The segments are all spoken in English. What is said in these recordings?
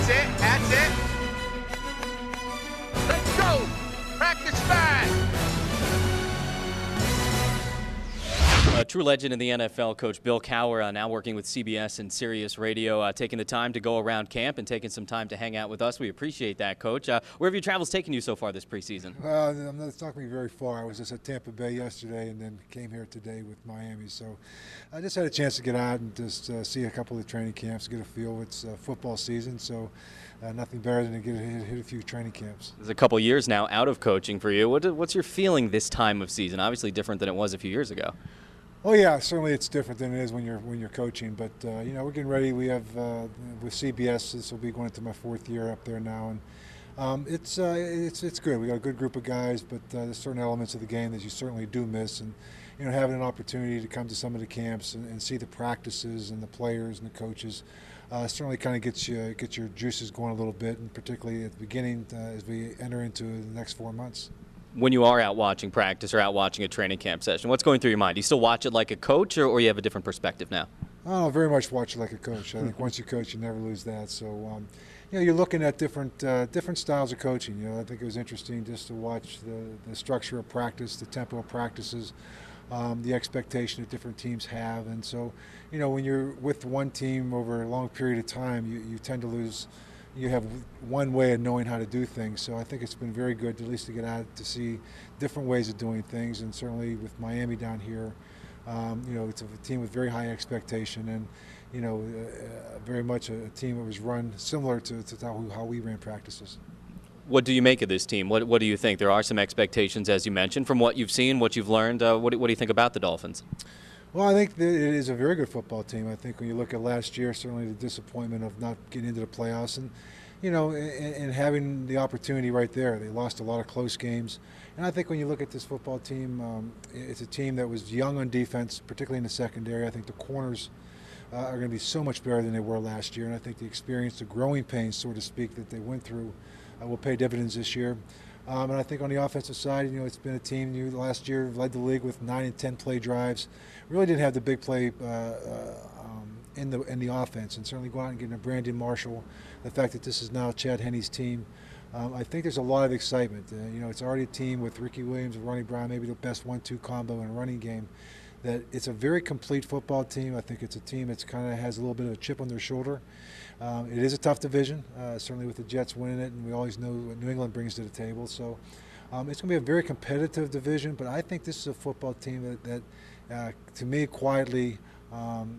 That's it. That's it. Let's go. Practice fast. A true legend in the NFL, Coach Bill Cowher, now working with CBS and Sirius Radio, taking the time to go around camp and taking some time to hang out with us. We appreciate that, Coach. Where have your travels taken you so far this preseason? It's not going to be very far. I was just at Tampa Bay yesterday and then came here today with Miami. So I just had a chance to get out and just see a couple of the training camps, get a feel. It's football season, so nothing better than to hit a few training camps. There's a couple years now out of coaching for you. What's your feeling this time of season? Obviously different than it was a few years ago. Oh yeah, certainly it's different than it is when you're coaching. But we're getting ready. We have with CBS. This will be going into my 4th year up there now, and it's good. We got a good group of guys, but there's certain elements of the game that you certainly do miss. And having an opportunity to come to some of the camps and see the practices and the players and the coaches certainly kind of gets your juices going a little bit, and particularly at the beginning as we enter into the next 4 months. When you are out watching practice or out watching a training camp session, what's going through your mind? Do you still watch it like a coach, or you have a different perspective now? Oh, very much watch it like a coach. I think once you coach, you never lose that. So, you're looking at different styles of coaching. I think it was interesting just to watch the structure of practice, the tempo of practices, the expectation that different teams have. And so, when you're with one team over a long period of time, you tend to lose. You have one way of knowing how to do things. So I think it's been very good to at least to get out to see different ways of doing things. And certainly with Miami down here, it's a team with very high expectation, and very much a team that was run similar to how we ran practices. What do you make of this team? What do you think? There are some expectations, as you mentioned, from what you've seen, what you've learned. What do you think about the Dolphins? Well, I think that it is a very good football team. I think when you look at last year, certainly the disappointment of not getting into the playoffs, and having the opportunity right there. They lost a lot of close games. And I think when you look at this football team, it's a team that was young on defense, particularly in the secondary. I think the corners are going to be so much better than they were last year. And I think the experience, the growing pains, so to speak, that they went through will pay dividends this year. And I think on the offensive side, it's been a team last year led the league with 9 and 10 play drives. Really didn't have the big play in the offense, and certainly go out and get a Brandon Marshall. The fact that this is now Chad Henne's team, I think there's a lot of excitement. It's already a team with Ricky Williams and Ronnie Brown, maybe the best 1-2 combo in a running game. That it's a very complete football team. I think it's a team that's kind of has a little bit of a chip on their shoulder. It is a tough division, certainly with the Jets winning it, and we always know what New England brings to the table. So it's going to be a very competitive division, but I think this is a football team that to me, quietly,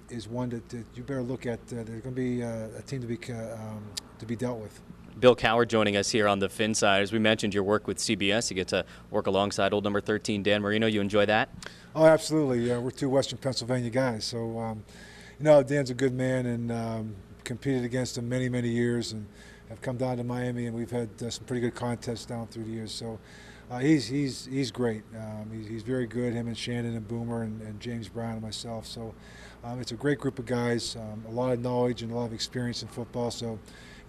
is one that you better look at. They're going to be a team to be dealt with. Bill Cowher joining us here on the Fin side. As we mentioned, your work with CBS, you get to work alongside old number 13 Dan Marino. You enjoy that? Oh, absolutely. We're two Western Pennsylvania guys. So, Dan's a good man, and competed against him many, many years, and have come down to Miami, and we've had some pretty good contests down through the years. So he's great. He's very good, him and Shannon and Boomer and James Brown and myself. So it's a great group of guys, a lot of knowledge and a lot of experience in football. So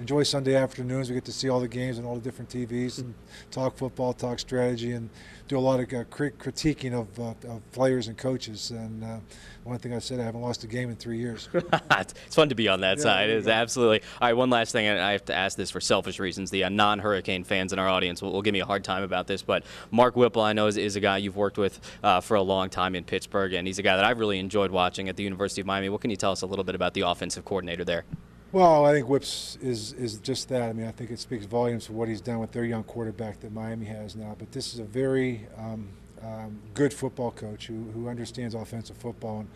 enjoy Sunday afternoons. We get to see all the games on all the different TVs and talk football, talk strategy, and do a lot of critiquing of players and coaches. And one thing I said, I haven't lost a game in 3 years. It's fun to be on that side. It is absolutely. All right, one last thing, and I have to ask this for selfish reasons. The non-Hurricane fans in our audience will give me a hard time about this, but Mark Whipple, I know, is a guy you've worked with for a long time in Pittsburgh, and he's a guy that I've really enjoyed watching at the University of Miami. What can you tell us a little bit about the offensive coordinator there? Well, I think Whips is just that. I mean, I think it speaks volumes for what he's done with their young quarterback that Miami has now. But this is a very good football coach who understands offensive football. And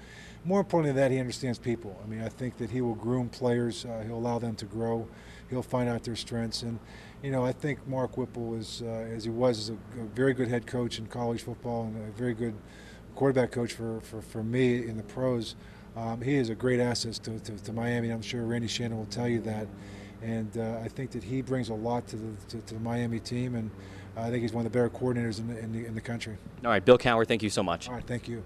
more importantly than that, he understands people. I mean, I think that he will groom players. He'll allow them to grow. He'll find out their strengths. And, I think Mark Whipple is, as he was, a very good head coach in college football and a very good quarterback coach for me in the pros. He is a great asset to Miami. I'm sure Randy Shannon will tell you that. And I think that he brings a lot to the Miami team, and I think he's one of the better coordinators in the country. All right, Bill Cowher, thank you so much. All right, thank you.